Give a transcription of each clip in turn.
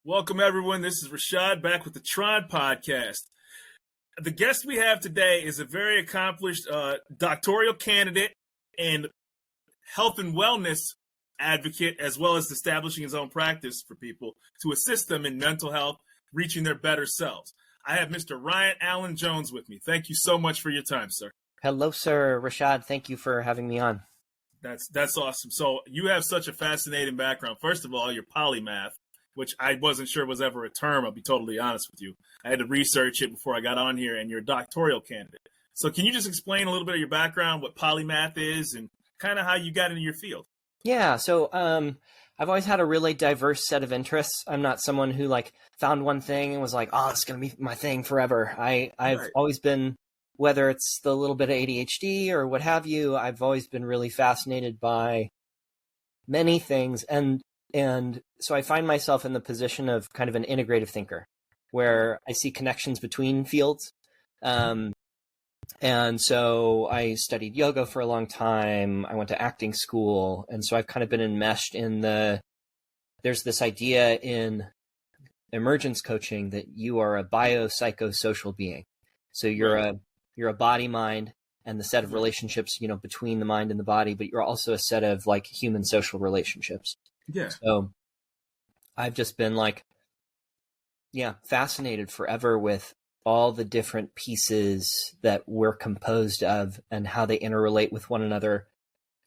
Welcome, everyone. This is Rashad back with the T.R.O.N podcast. The guest we have today is a very accomplished doctoral candidate and health and wellness advocate, as well as establishing his own practice for people to assist them in mental health, reaching their better selves. I have Mr. Ryan Allen Jones with me. Thank you so much for your time, sir. Hello, sir. Rashad, thank you for having me on. That's awesome. So you have such a fascinating background. First of all, you're polymath, which I wasn't sure was ever a term. I'll be totally honest with you. I had to research it before I got on here, and you're a doctoral candidate. So can you just explain a little bit of your background, what polymath is, and kind of how you got into your field? Yeah, so I've always had a really diverse set of interests. I'm not someone who found one thing and was like, oh, it's going to be my thing forever. I've always been, whether it's the little bit of ADHD or what have you, I've always been really fascinated by many things. And so I find myself in the position of kind of an integrative thinker where I see connections between fields. And so I studied yoga for a long time. I went to acting school. And so I've kind of been enmeshed in there's this idea in emergence coaching that you are a biopsychosocial being. So you're a body, mind, and the set of relationships, between the mind and the body, but you're also a set of human social relationships. Yeah. So I've just been fascinated forever with all the different pieces that we're composed of and how they interrelate with one another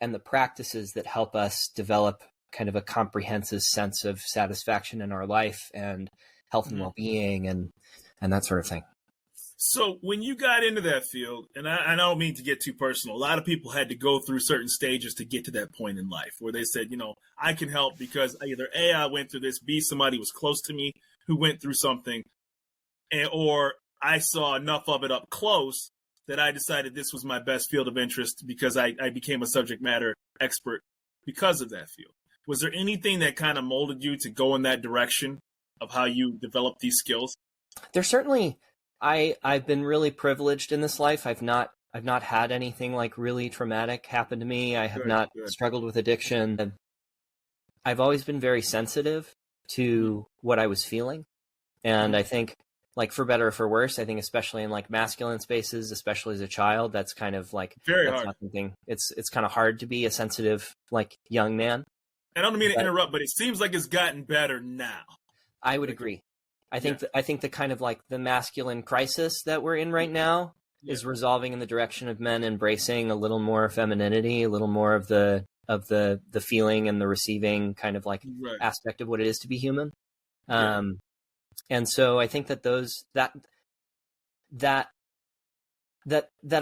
and the practices that help us develop kind of a comprehensive sense of satisfaction in our life and health and well-being and that sort of thing. So when you got into that field, and I don't mean to get too personal, a lot of people had to go through certain stages to get to that point in life where they said, I can help because either A, I went through this, B, somebody was close to me who went through something, or I saw enough of it up close that I decided this was my best field of interest because I became a subject matter expert because of that field. Was there anything that kind of molded you to go in that direction of how you developed these skills? There's certainly... I've been really privileged in this life. I've not had anything really traumatic happen to me. I have not struggled with addiction. I've always been very sensitive to what I was feeling. And I think for better or for worse, I think especially in masculine spaces, especially as a child, that's kind of very that's hard. Not something, it's kind of hard to be a sensitive young man. I don't mean to interrupt, but it seems like it's gotten better now. I would agree. I think the kind of the masculine crisis that we're in right now is resolving in the direction of men embracing a little more femininity, a little more of the feeling and the receiving kind of aspect of what it is to be human. And so I think that that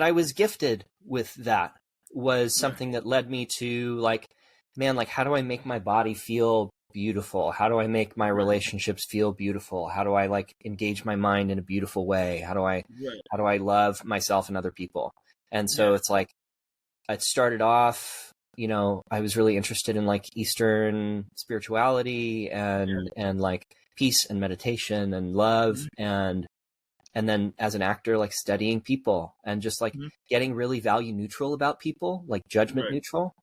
I was gifted with that was something that led me to how do I make my body feel beautiful? How do I make my relationships feel beautiful? How do I engage my mind in a beautiful way? How do I love myself and other people? And so it's it started off, I was really interested in Eastern spirituality and peace and meditation and love and then as an actor, studying people and just getting really value neutral about people, judgment neutral,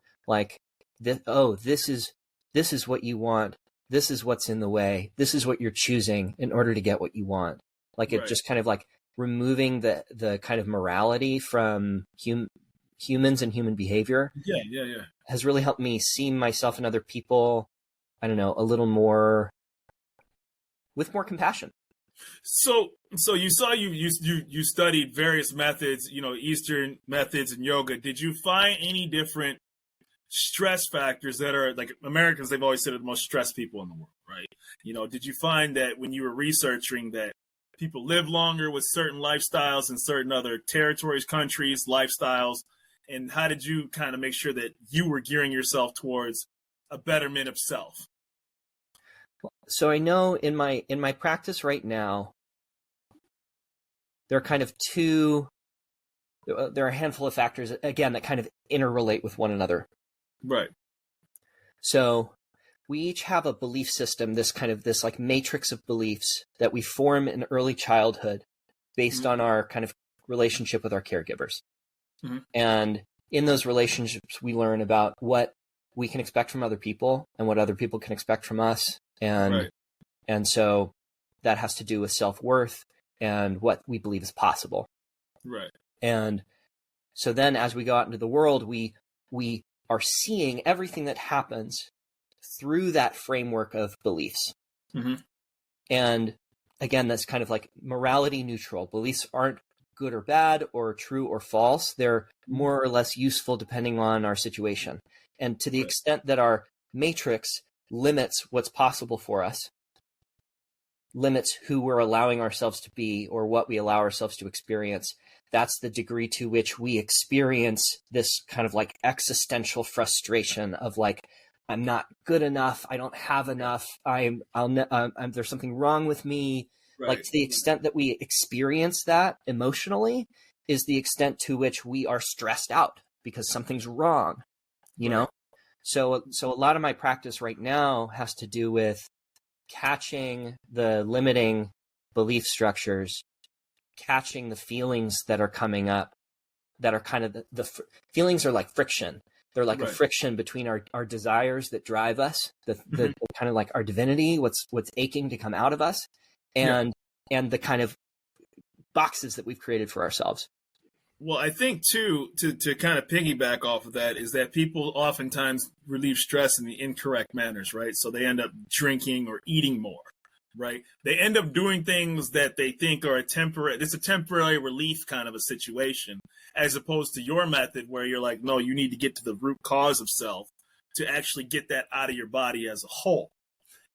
this is what you want. This is what's in the way. This is what you're choosing in order to get what you want. It just kind of removing the kind of morality from humans and human behavior. Has really helped me see myself and other people, I don't know, a little more with more compassion. So you saw you studied various methods, Eastern methods and yoga. Did you find any different stress factors that are Americans, they've always said are the most stressed people in the world, right? Did you find that when you were researching that people live longer with certain lifestyles in certain other territories, countries, lifestyles, and how did you kind of make sure that you were gearing yourself towards a betterment of self? So I know in my practice right now, there are kind of there are a handful of factors, again, that kind of interrelate with one another. Right. So we each have a belief system, this matrix of beliefs that we form in early childhood based on our kind of relationship with our caregivers. And in those relationships, we learn about what we can expect from other people and what other people can expect from us. And And so that has to do with self-worth and what we believe is possible. Right. And so then as we go out into the world, we are seeing everything that happens through that framework of beliefs. Mm-hmm. And again, that's kind of like morality neutral. Beliefs aren't good or bad or true or false. They're more or less useful depending on our situation. And to the extent that our matrix limits what's possible for us, limits who we're allowing ourselves to be or what we allow ourselves to experience, that's the degree to which we experience this kind of like existential frustration of like, I'm not good enough. I don't have enough. There's something wrong with me. Right. Like to the extent that we experience that emotionally is the extent to which we are stressed out because something's wrong, you know? So a lot of my practice right now has to do with catching the limiting belief structures, catching the feelings that are coming up that are kind of the feelings are like friction. They're like a friction between our desires that drive us, the kind of like our divinity, what's aching to come out of us, and the kind of boxes that we've created for ourselves. Well, I think too, to kind of piggyback off of that, is that people oftentimes relieve stress in the incorrect manners, right? So they end up drinking or eating more, right? They end up doing things that they think are it's a temporary relief kind of a situation, as opposed to your method where you're like, no, you need to get to the root cause of self to actually get that out of your body as a whole.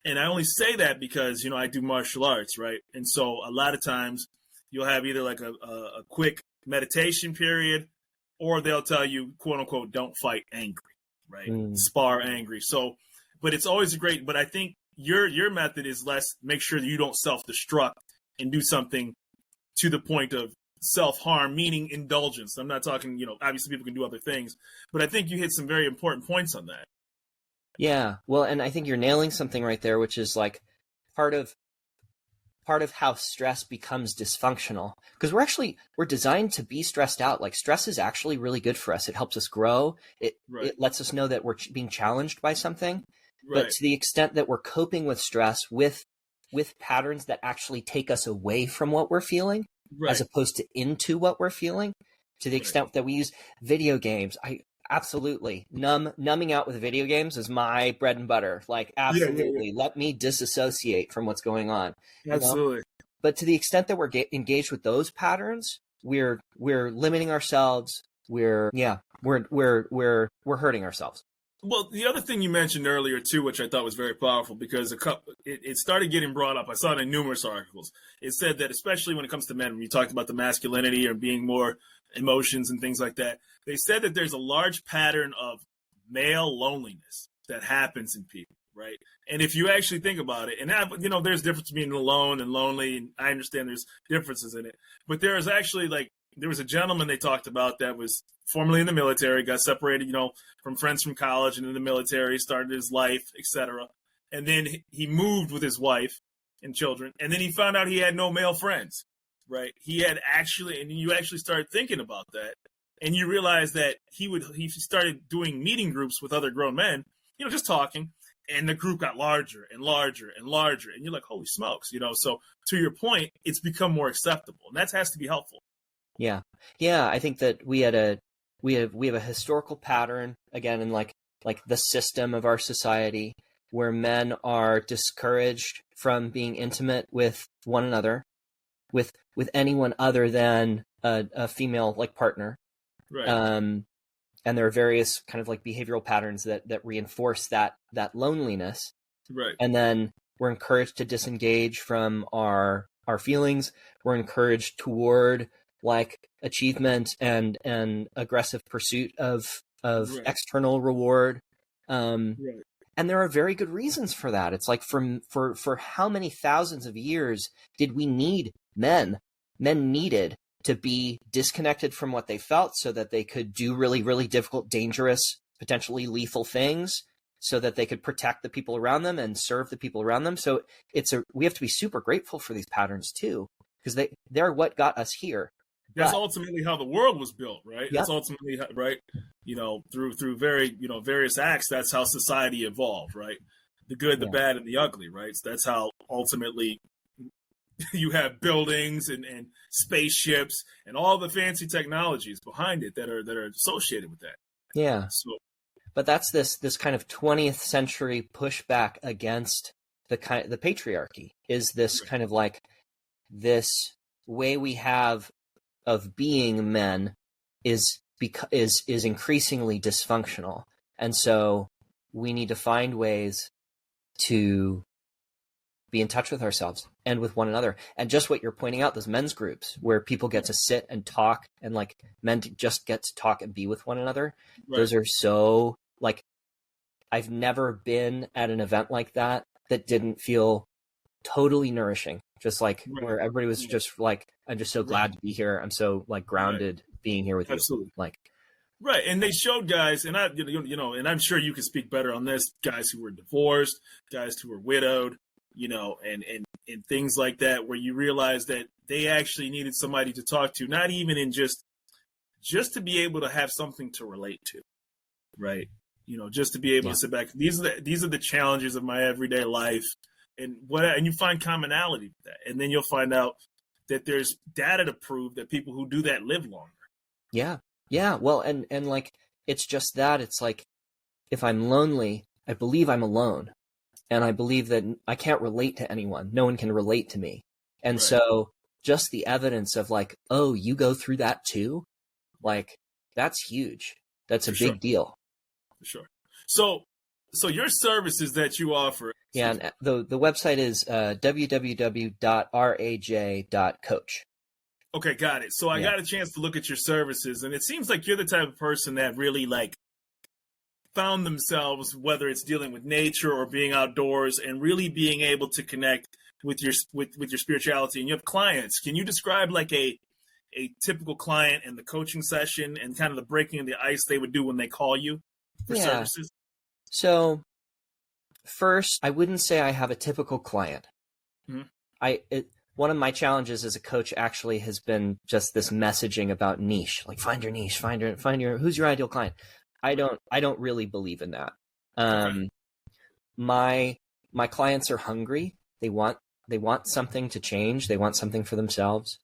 And I only say that because, I do martial arts, right? And so a lot of times you'll have either like a quick meditation period, or they'll tell you, quote unquote, don't fight angry, right? Spar angry. So, but it's always but I think your method is less, make sure that you don't self-destruct and do something to the point of self-harm, meaning indulgence. I'm not talking, obviously people can do other things, but I think you hit some very important points on that. Yeah. Well, and I think you're nailing something right there, which is like part of how stress becomes dysfunctional, because we're designed to be stressed out. Like stress is actually really good for us. It helps us grow. It lets us know that we're being challenged by something. Right. But to the extent that we're coping with stress with patterns that actually take us away from what we're feeling, as opposed to into what we're feeling, to the extent that we use video games, absolutely numbing out with video games is my bread and butter. Like absolutely, let me disassociate from what's going on. Absolutely. But to the extent that we're engaged with those patterns, we're limiting ourselves. We're hurting ourselves. Well, the other thing you mentioned earlier too, which I thought was very powerful, because it started getting brought up. I saw it in numerous articles. It said that especially when it comes to men, when you talked about the masculinity or being more emotions and things like that, they said that there's a large pattern of male loneliness that happens in people, right? And if you actually think about it, and there's difference between alone and lonely, and I understand there's differences in it, but there is actually there was a gentleman they talked about that was formerly in the military, got separated, from friends from college and in the military, started his life, etc. And then he moved with his wife and children, and then he found out he had no male friends, right? He and you actually started thinking about that, and you realize that he started doing meeting groups with other grown men, just talking, and the group got larger and larger and larger, and you're like, holy smokes, So to your point, it's become more acceptable, and that has to be helpful. Yeah. I think that we have a historical pattern again in like the system of our society where men are discouraged from being intimate with one another, with anyone other than a female like partner. Right. And there are various kind of like behavioral patterns that reinforce that loneliness. Right. And then we're encouraged to disengage from our feelings. We're encouraged toward like achievement and aggressive pursuit of external reward. And there are very good reasons for that. It's like for how many thousands of years did we need men? Men needed to be disconnected from what they felt so that they could do really, really difficult, dangerous, potentially lethal things so that they could protect the people around them and serve the people around them. So we have to be super grateful for these patterns too, because they're what got us here. That's ultimately how the world was built, right? Yep. That's ultimately right. Through very various acts, that's how society evolved, right? the good, the Yeah. bad, and the ugly, right? So that's how ultimately you have buildings and spaceships and all the fancy technologies behind it that are associated with that. Yeah. So, But that's this kind of 20th century pushback against the patriarchy, is this kind of like this way we have of being men is increasingly dysfunctional. And so we need to find ways to be in touch with ourselves and with one another. And just what you're pointing out, those men's groups where people get to sit and talk, and like men just get to talk and be with one another. right. Those are so, like, I've never been at an event like that didn't feel totally nourishing. Just like where everybody was just like, I'm just so glad to be here. I'm so like grounded being here with Absolutely. you. Like, right. And they showed guys, and and I'm sure you can speak better on this, guys who were divorced, guys who were widowed, and things like that, where you realize that they actually needed somebody to talk to, not even in just to be able to have something to relate to, right? Just to be able to sit back. These are the challenges of my everyday life, and you find commonality with that, and then you'll find out that there's data to prove that people who do that live longer. Yeah. Well, and like, it's just that it's like, if I'm lonely, I believe I'm alone. And I believe that I can't relate to anyone. No one can relate to me. And so just the evidence of like, oh, you go through that too? Like, that's huge. That's a big deal. For sure. So your services that you offer. Yeah, and the website is www.raj.coach. Okay, got it. So I got a chance to look at your services, and it seems like you're the type of person that really like found themselves, whether it's dealing with nature or being outdoors, and really being able to connect with your spirituality. And you have clients. Can you describe like a typical client and the coaching session and kind of the breaking of the ice they would do when they call you for services? So first, I wouldn't say I have a typical client. Mm-hmm. One of my challenges as a coach actually has been just this messaging about niche, like find your niche, find your who's your ideal client. I don't really believe in that. My clients are hungry. They want something to change. They want something for themselves,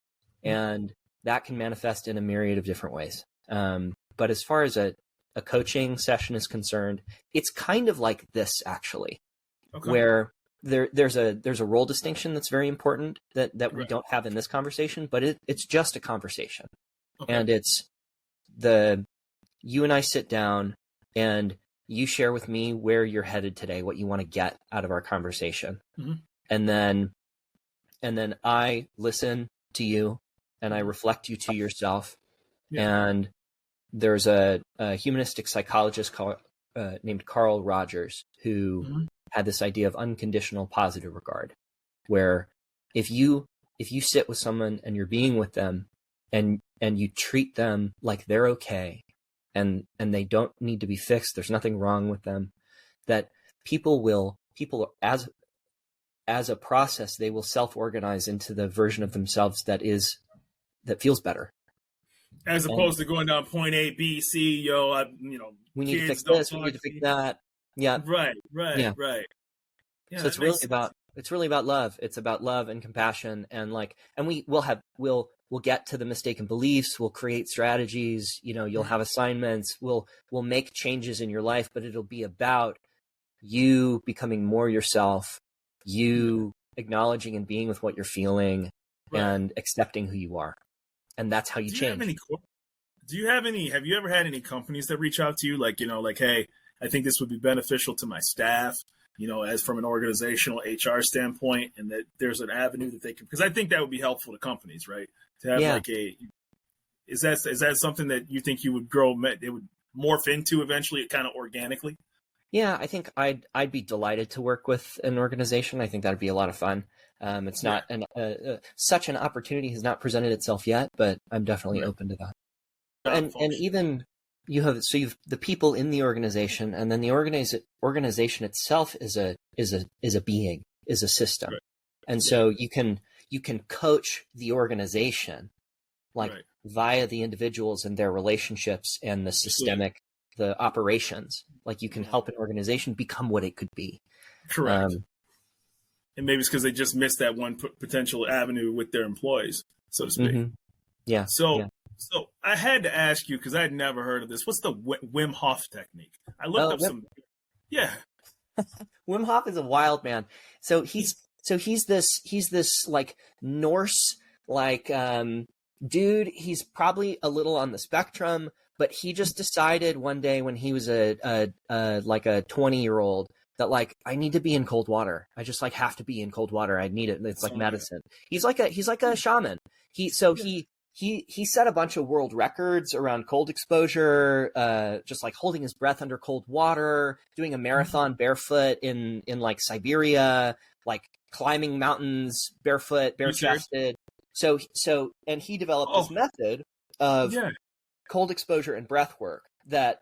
and that can manifest in a myriad of different ways. But as far as a coaching session is concerned, it's kind of like this actually, where there's a role distinction that's very important that we don't have in this conversation, but it's just a conversation, and it's you and I sit down and you share with me where you're headed today, what you want to get out of our conversation. Mm-hmm. And then I listen to you and I reflect you to yourself. Yeah. And there's a humanistic psychologist named Carl Rogers who had this idea of unconditional positive regard, where if you sit with someone and you're being with them and you treat them like they're okay, and they don't need to be fixed, there's nothing wrong with them, that people as a process, they will self-organize into the version of themselves that feels better. As opposed to going down point A, B, C, we need to fix this, we need to fix that. Yeah. Right. Yeah, so it's really about love. It's about love and compassion, and we'll get to the mistaken beliefs. We'll create strategies. You'll have assignments. We'll make changes in your life, but it'll be about you becoming more yourself, you acknowledging and being with what you're feeling, and accepting who you are. And that's how you change. Have you ever had any companies that reach out to you like, hey, I think this would be beneficial to my staff, as from an organizational HR standpoint, and that there's an avenue that they can, because I think that would be helpful to companies, right? To have is that something that you think you would it would morph into eventually, kind of organically? Yeah, I think I'd be delighted to work with an organization. I think that'd be a lot of fun. It's not such an opportunity has not presented itself yet, but I'm definitely open to that. And even you've the people in the organization, and then the organization itself is a being, is a system. And so you can coach the organization via the individuals and their relationships and the systemic, the operations. Like, you can help an organization become what it could be. Correct. And maybe it's because they just missed that one potential avenue with their employees, so to speak. Mm-hmm. Yeah. So I had to ask you because I had never heard of this. What's the Wim Hof technique? I looked up some. Yeah. Wim Hof is a wild man. So he's this like Norse like dude. He's probably a little on the spectrum, but he just decided one day when he was a 20-year-old that like I need to be in cold water. I just like have to be in cold water. I need it. It's like medicine. He's like a shaman. He set a bunch of world records around cold exposure, just like holding his breath under cold water, doing a marathon barefoot in like Siberia, like climbing mountains barefoot, bare chested. So and he developed this method of cold exposure and breath work that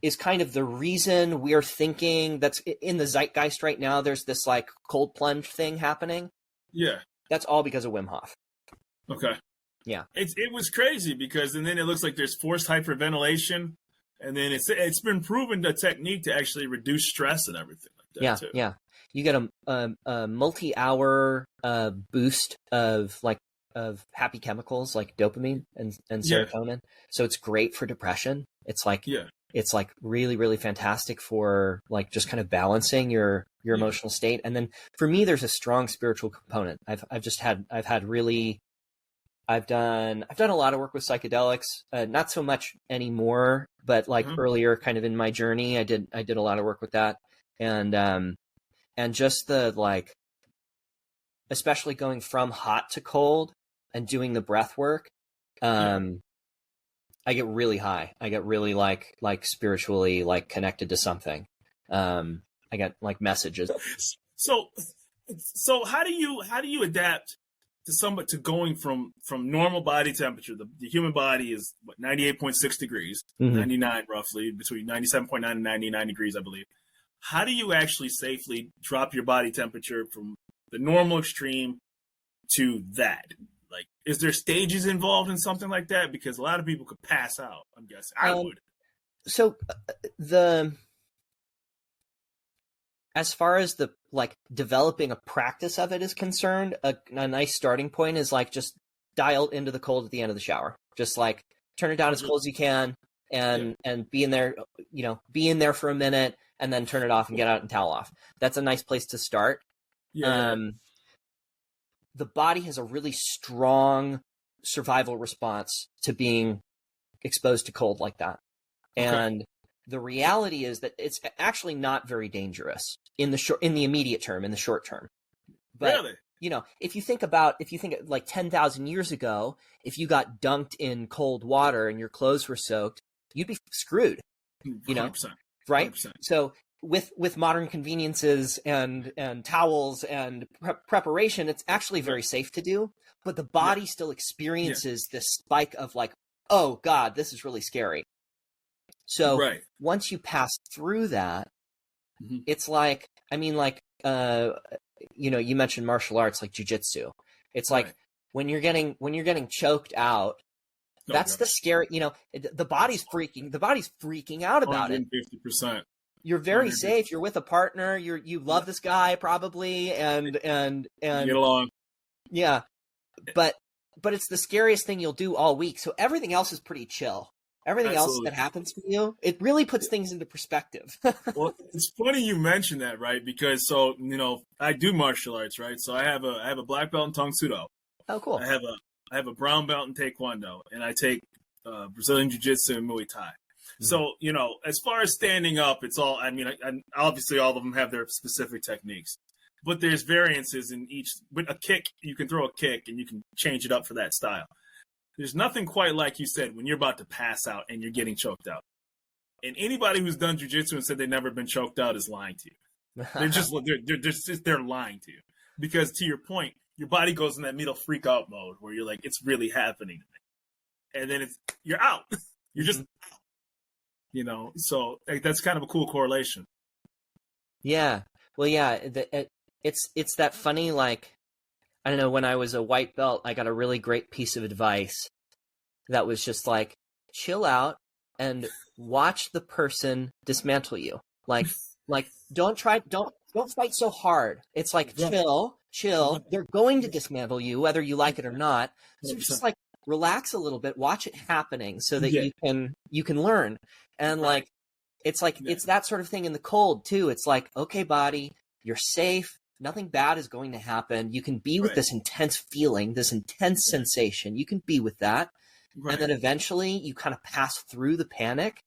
is kind of the reason we're thinking that's in the zeitgeist right now. There's this like cold plunge thing happening. Yeah. That's all because of Wim Hof. Okay. Yeah. It was crazy because, and then it looks like there's forced hyperventilation, and then it's been proven the technique to actually reduce stress and everything like that too. Yeah. You get a multi-hour boost of happy chemicals like dopamine and serotonin. So it's great for depression. It's like really, really fantastic for like just kind of balancing your emotional state. And then for me, there's a strong spiritual component. I've done a lot of work with psychedelics, not so much anymore, but like earlier kind of in my journey, I did a lot of work with that. And just the like, especially going from hot to cold and doing the breath work, I get really high. I get really like spiritually like connected to something. I get like messages. So how do you adapt to going from normal body temperature? The human body is 98.6 degrees, 99 roughly, between 97.9 and 99 degrees, I believe. How do you actually safely drop your body temperature from the normal extreme to that? Like, is there stages involved in something like that? Because a lot of people could pass out, I'm guessing. I would. So as far as the like developing a practice of it is concerned, a nice starting point is like just dial into the cold at the end of the shower. Just like turn it down as cold as you can and be in there, be in there for a minute and then turn it off and get out and towel off. That's a nice place to start. Yeah. The body has a really strong survival response to being exposed to cold like that. And the reality is that it's actually not very dangerous in the immediate term, in the short term. But, really? if you think like 10,000 years ago, if you got dunked in cold water and your clothes were soaked, you'd be screwed, 100%. Right? 100%. So with modern conveniences and towels and preparation, it's actually very safe to do, but the body still experiences this spike of like, oh God, this is really scary. So once you pass through that, it's like, you mentioned martial arts like jiu-jitsu. It's like when you're getting choked out, that's the scary, the body's freaking out about 150%. it. You're very 150%. Safe. You're with a partner. You love this guy probably, and get along. Yeah, but it's the scariest thing you'll do all week. So everything else is pretty chill. Everything else that happens to you, it really puts things into perspective. Well, it's funny you mention that, right? Because I do martial arts, right? So I have a black belt in Tang Soo Do. Oh, cool. I have a brown belt in Taekwondo, and I take Brazilian Jiu-Jitsu and Muay Thai. So, as far as standing up, it's all, obviously all of them have their specific techniques, but there's variances in each. With a kick, you can throw a kick and you can change it up for that style. There's nothing quite like you said when you're about to pass out and you're getting choked out. And anybody who's done jiu-jitsu and said they've never been choked out is lying to you. They're lying to you. Because to your point, your body goes in that middle freak out mode where you're like, it's really happening. And then you're out. You're just out. So that's kind of a cool correlation. Yeah. Well, yeah, it's that funny, like, I don't know, when I was a white belt, I got a really great piece of advice that was just like, chill out and watch the person dismantle you. Like, Like, don't fight so hard. It's like, chill. They're going to dismantle you, whether you like it or not. So just like relax a little bit, watch it happening so that you can learn. And it's that sort of thing in the cold too. It's like, okay, body, you're safe. Nothing bad is going to happen. You can be with this intense feeling, this intense sensation. You can be with that. And then eventually you kind of pass through the panic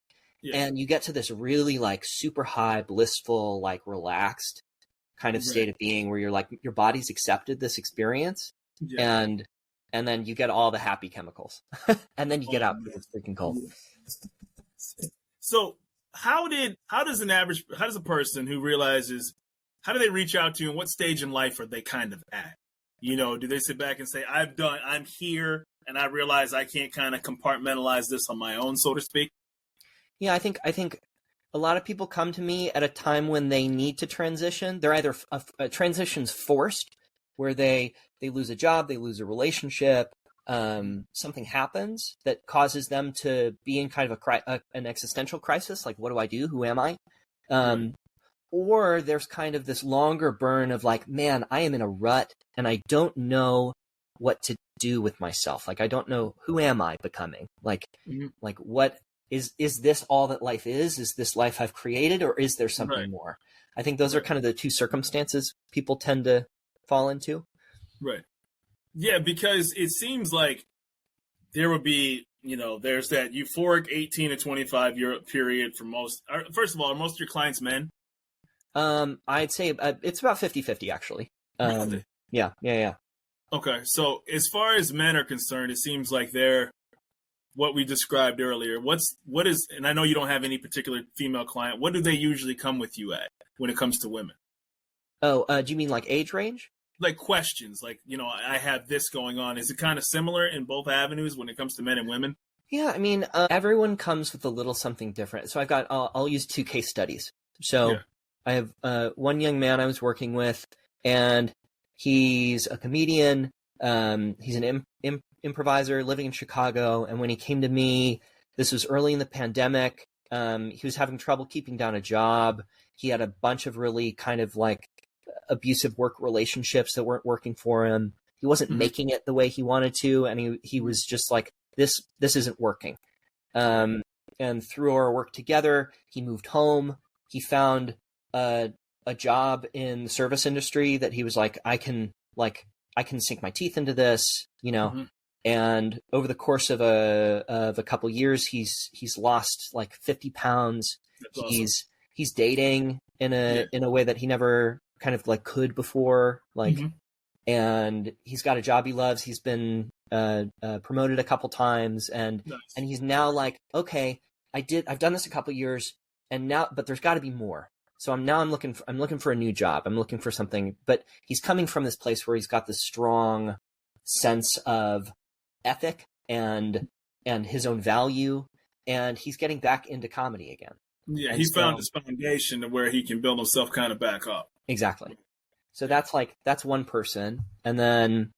and you get to this really like super high, blissful, like relaxed kind of state of being where you're like, your body's accepted this experience and then you get all the happy chemicals and then you get out because it's freaking cold. So how does a person who realizes, how do they reach out to you and what stage in life are they kind of at? You know, do they sit back and say, I'm here and I realize I can't kind of compartmentalize this on my own, so to speak? Yeah, I think a lot of people come to me at a time when they need to transition. They're either a transition's forced, where they lose a job, they lose a relationship, something happens that causes them to be in kind of an existential crisis, like, what do I do? Who am I? Or there's kind of this longer burn of like, man, I am in a rut and I don't know what to do with myself. Like, I don't know, who am I becoming? Like, like what is this all that life is? Is this life I've created, or is there something more? I think those are kind of the two circumstances people tend to fall into. Right. Yeah, because it seems like there would be, you know, there's that euphoric 18 to 25 year period for most. First of all, are most of your clients men? I'd say it's about 50-50 actually. Really? Yeah. Okay. So as far as men are concerned, it seems like they're what we described earlier. What is, and I know you don't have any particular female client, what do they usually come with you at when it comes to women? Oh, do you mean like age range? Like questions, like, you know, I have this going on. Is it kind of similar in both avenues when it comes to men and women? Yeah, I mean, everyone comes with a little something different. So I'll use two case studies. So I have one young man I was working with, and he's a comedian. He's an improviser living in Chicago. And when he came to me, this was early in the pandemic. He was having trouble keeping down a job. He had a bunch of really kind of like abusive work relationships that weren't working for him. He wasn't making it the way he wanted to. And he was just like, this isn't working. And through our work together, he moved home. He found a job in the service industry that he was like, I can sink my teeth into this, you know. And over the course of a couple years, he's lost like 50 pounds. That's awesome. He's dating in a way that he never kind of like could before, like, and he's got a job he loves. He's been promoted a couple times, and he's now like, okay, I've done this a couple years, and now, but there's got to be more. So I'm looking for a new job. I'm looking for something, but he's coming from this place where he's got this strong sense of ethic and his own value, and he's getting back into comedy again. Yeah, he found his foundation to where he can build himself kind of back up. Exactly. So that's one person, and then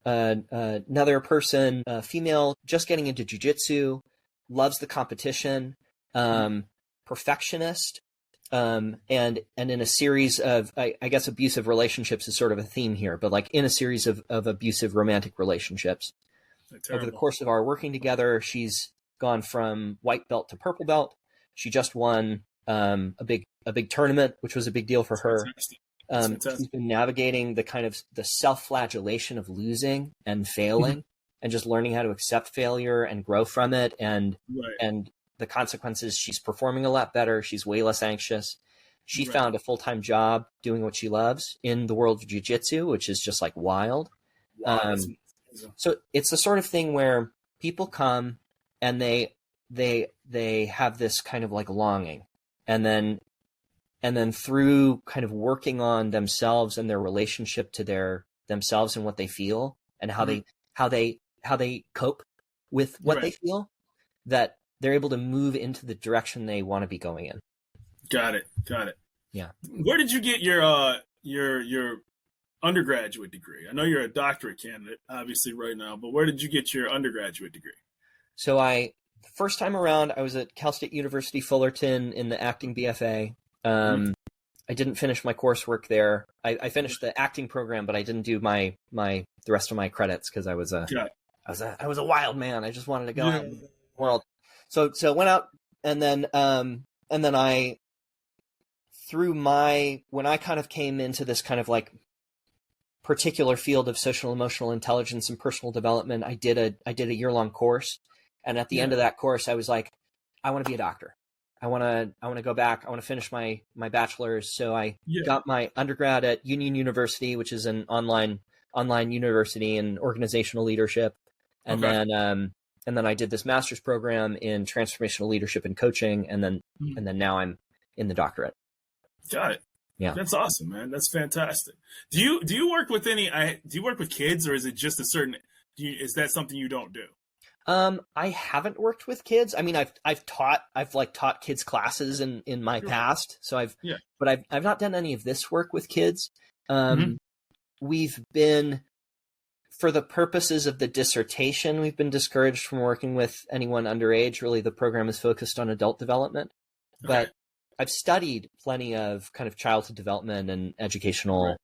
another person, female, just getting into jiu-jitsu, loves the competition, perfectionist, and in a series of, I guess abusive relationships is sort of a theme here, but like in a series of abusive romantic relationships. Over the course of our working together, she's gone from white belt to purple belt. She just won a big tournament, which was a big deal for her. She's been navigating the kind of the self-flagellation of losing and failing, and just learning how to accept failure and grow from it, and the consequences. She's performing a lot better. She's way less anxious. She found a full-time job doing what she loves in the world of jiu-jitsu, which is just like wild. So it's the sort of thing where people come and they have this kind of like longing, and then through kind of working on themselves and their relationship to themselves and what they feel and how they cope with what they feel, that they're able to move into the direction they want to be going in. Got it. Yeah. Where did you get your undergraduate degree? I know you're a doctorate candidate, obviously, right now, but where did you get your undergraduate degree? So the first time around, I was at Cal State University Fullerton in the acting BFA. I didn't finish my coursework there. I finished the acting program, but I didn't do the rest of my credits because I was a wild man. I just wanted to go out in the world. So went out, and then I, when I kind of came into this kind of like particular field of social emotional intelligence and personal development, I did a year-long course. And at the end of that course, I was like, I want to be a doctor. I want to go back. I want to finish my bachelor's. So I got my undergrad at Union University, which is an online university in organizational leadership. And then I did this master's program in transformational leadership and coaching. And then now I'm in the doctorate. Got it. Yeah. That's awesome, man. That's fantastic. Do you work with kids, or is it just a certain, is that something you don't do? I haven't worked with kids. I mean, I've taught kids classes in my past. So but I've not done any of this work with kids. We've been, for the purposes of the dissertation, we've been discouraged from working with anyone underage. Really, the program is focused on adult development, but I've studied plenty of kind of childhood development and educational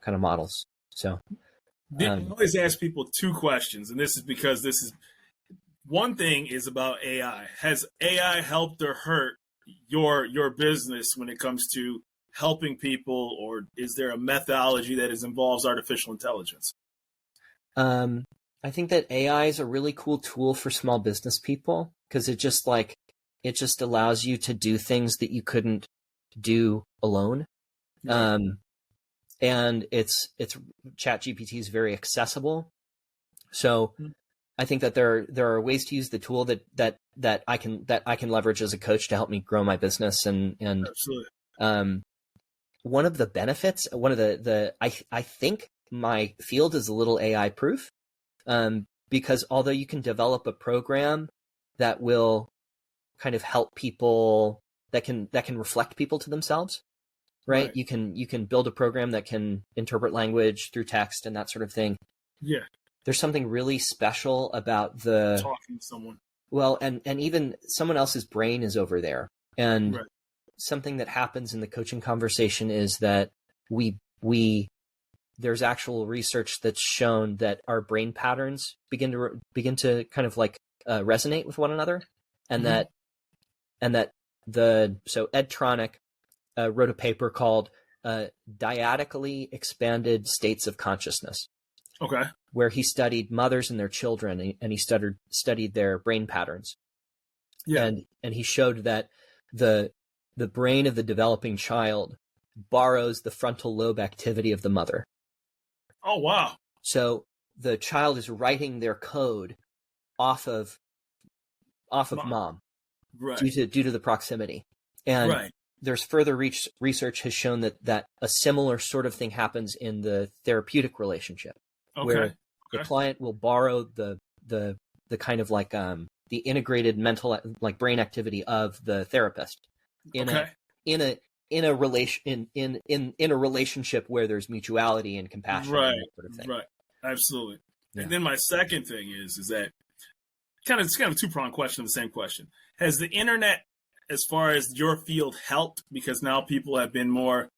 kind of models. So I always ask people two questions, and this is because one thing is about AI. Has AI helped or hurt your business when it comes to helping people, or is there a methodology that involves artificial intelligence? I think that AI is a really cool tool for small business people because it just allows you to do things that you couldn't do alone. And it's ChatGPT is very accessible. So I think that there are ways to use the tool that I can leverage as a coach to help me grow my business. And absolutely. One of the benefits, I think my field is a little AI proof, because although you can develop a program that will kind of help people, that can reflect people to themselves, right? You can build a program that can interpret language through text and that sort of thing. Yeah. There's something really special about the talking to someone. Well, and even someone else's brain is over there. And something that happens in the coaching conversation is that there's actual research that's shown that our brain patterns begin to kind of like resonate with one another, and that so Ed Tronick wrote a paper called Dyadically Expanded States of Consciousness. Okay. Where he studied mothers and their children, and he studied their brain patterns. Yeah. And he showed that the brain of the developing child borrows the frontal lobe activity of the mother. Oh, wow. So the child is writing their code off of mom. Right. Due to the proximity. And there's further research has shown that a similar sort of thing happens in the therapeutic relationship. Where the client will borrow the kind of like the integrated mental like brain activity of the therapist in a relationship where there's mutuality and compassion and that sort of thing. Right. Absolutely. Yeah. And then my second thing is that it's kind of a two-pronged question of the same question. Has the internet, as far as your field, helped because now people have been more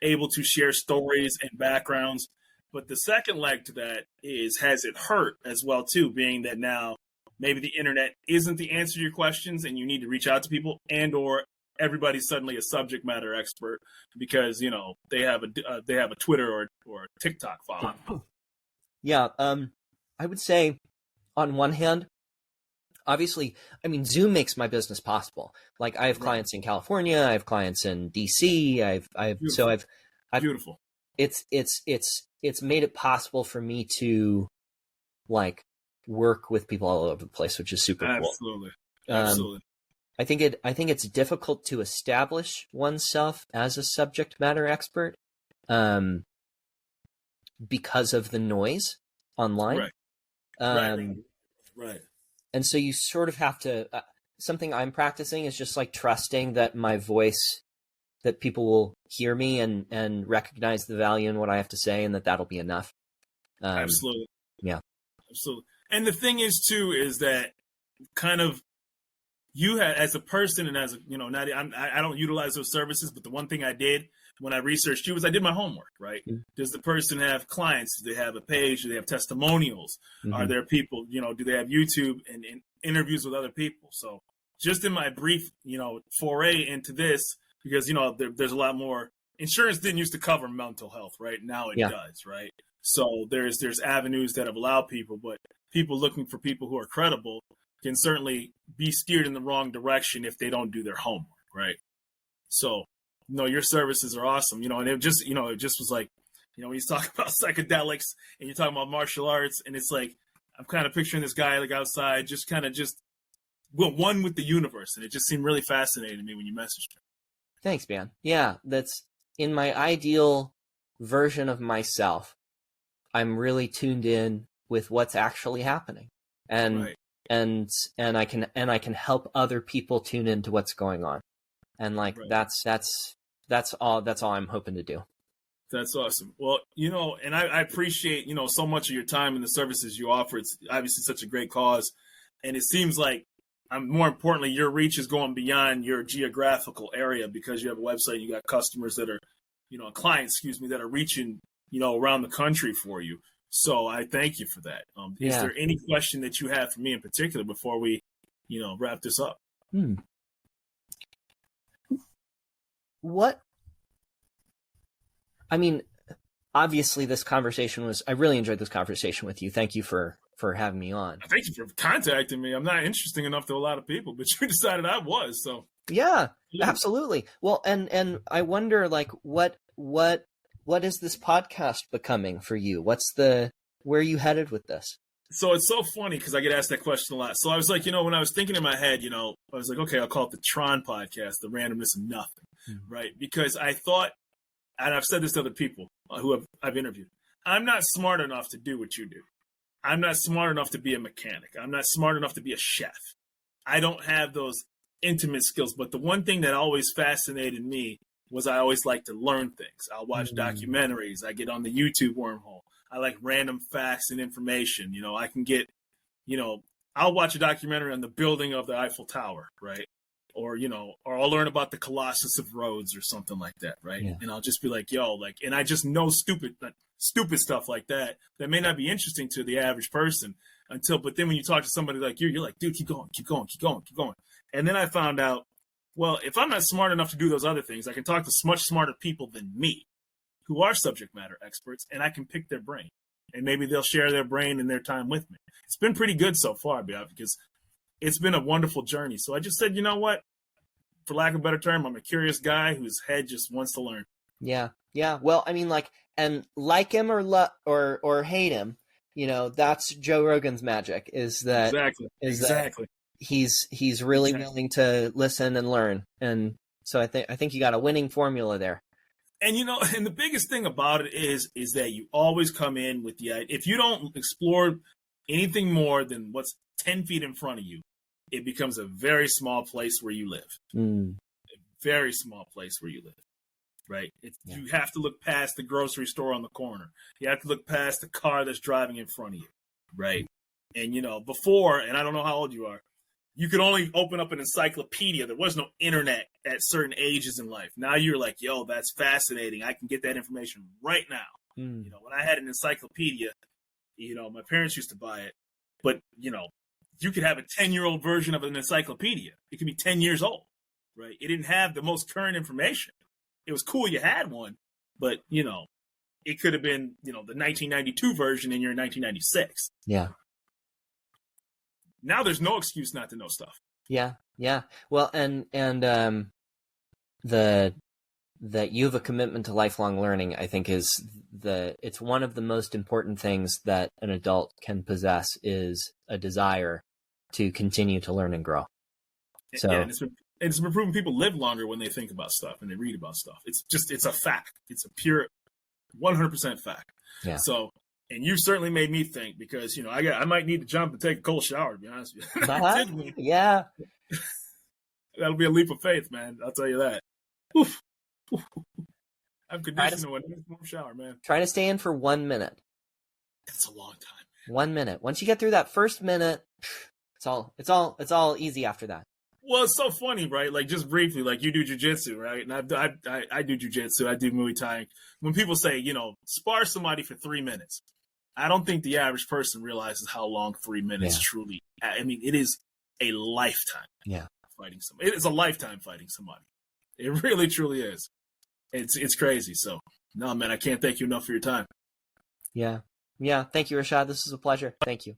able to share stories and backgrounds? But the second leg to that is, has it hurt as well, too, being that now maybe the internet isn't the answer to your questions and you need to reach out to people, and or everybody's suddenly a subject matter expert because, they have a Twitter or a TikTok following. Yeah. I would say on one hand, obviously, I mean, Zoom makes my business possible. Like I have clients in California, I have clients in DC. Beautiful. It's made it possible for me to like work with people all over the place, which is super cool. Absolutely. I think it's difficult to establish oneself as a subject matter expert, because of the noise online. Right. And so you sort of have to, something I'm practicing is just like trusting that my voice, that people will hear me and recognize the value in what I have to say, and that'll be enough. Absolutely. Yeah. Absolutely. And the thing is, too, is that kind of you had, as a person and as a, not, I don't utilize those services, but the one thing I did when I researched you was I did my homework, right? Mm-hmm. Does the person have clients? Do they have a page? Do they have testimonials? Mm-hmm. Are there people, do they have YouTube and interviews with other people? So just in my brief, foray into this, because, there's a lot more. Insurance didn't used to cover mental health, right? Now it does, right? So there's avenues that have allowed people, but people looking for people who are credible can certainly be steered in the wrong direction if they don't do their homework, right? So, your services are awesome, and it just was like, when you talk about psychedelics and you're talking about martial arts, and it's like, I'm kind of picturing this guy like outside, just one with the universe. And it just seemed really fascinating to me when you messaged me. Thanks, man. Yeah, that's in my ideal version of myself. I'm really tuned in with what's actually happening, and right. and I can help other people tune into what's going on, and like right. that's all I'm hoping to do. That's awesome. Well, and I appreciate so much of your time and the services you offer. It's obviously such a great cause, and it seems like, more importantly, your reach is going beyond your geographical area, because you have a website. You got customers that are, clients, that are reaching, around the country for you. So I thank you for that. Is there any question that you have for me in particular before we, wrap this up? What? I mean, obviously I really enjoyed this conversation with you. Thank you for having me on. Thank you for contacting me. I'm not interesting enough to a lot of people, but you decided I was, so. Yeah, absolutely. Well, and I wonder, like, what is this podcast becoming for you? Where are you headed with this? So it's so funny because I get asked that question a lot. So I was like, when I was thinking in my head, I was like, okay, I'll call it the T.R.O.N podcast, the randomness of nothing, right? Because I thought, and I've said this to other people who I've interviewed, I'm not smart enough to do what you do. I'm not smart enough to be a mechanic. I'm not smart enough to be a chef. I don't have those intimate skills. But the one thing that always fascinated me was I always like to learn things. I'll watch documentaries. I get on the YouTube wormhole. I like random facts and information. I can get, I'll watch a documentary on the building of the Eiffel Tower, right? Or, or I'll learn about the Colossus of Rhodes or something like that, right? Yeah. And I'll just be like, and I just know stupid stuff like that may not be interesting to the average person but then when you talk to somebody like you're like, dude, keep going. And then I found out, well, if I'm not smart enough to do those other things, I can talk to much smarter people than me who are subject matter experts, and I can pick their brain, and maybe they'll share their brain and their time with me. It's been pretty good so far, because it's been a wonderful journey. So I just said, you know what? For lack of a better term, I'm a curious guy whose head just wants to learn. Yeah. Well, I mean, and like him or hate him, that's Joe Rogan's magic. Is that exactly? He's really willing to listen and learn, and so I think you got a winning formula there. And and the biggest thing about it is that you always come in with the idea. If you don't explore anything more than what's 10 feet in front of you, it becomes a very small place where you live. A very small place where you live, right? You have to look past the grocery store on the corner. You have to look past the car that's driving in front of you, right? And, before, and I don't know how old you are, you could only open up an encyclopedia. There was no internet at certain ages in life. Now you're like, that's fascinating. I can get that information right now. When I had an encyclopedia, my parents used to buy it, but, you could have a 10-year-old version of an encyclopedia. It could be 10 years old, right? It didn't have the most current information. It was cool you had one, but, it could have been, the 1992 version and you're in 1996. Yeah. Now there's no excuse not to know stuff. Yeah. Well, and that you have a commitment to lifelong learning, I think it's one of the most important things that an adult can possess, is a desire to continue to learn and grow. So and it's been proven people live longer when they think about stuff and they read about stuff. It's a fact. It's a pure 100% fact. Yeah. So, and you certainly made me think, because, I might need to jump and take a cold shower, to be honest with you. Yeah. That'll be a leap of faith, man. I'll tell you that. Oof. I'm conditioned to a nice warm shower, man. Try to stay in for 1 minute. That's a long time, man. 1 minute. Once you get through that first minute, it's all easy after that. Well, it's so funny, right? Like just briefly, like you do jujitsu, right? And I do jujitsu. I do Muay Thai. When people say, spar somebody for 3 minutes, I don't think the average person realizes how long 3 minutes truly. I mean, it is a lifetime. Yeah. Fighting somebody. It is a lifetime fighting somebody. It really, truly is. It's crazy. So, no, man, I can't thank you enough for your time. Yeah. Yeah. Thank you, Rashad. This is a pleasure. Thank you.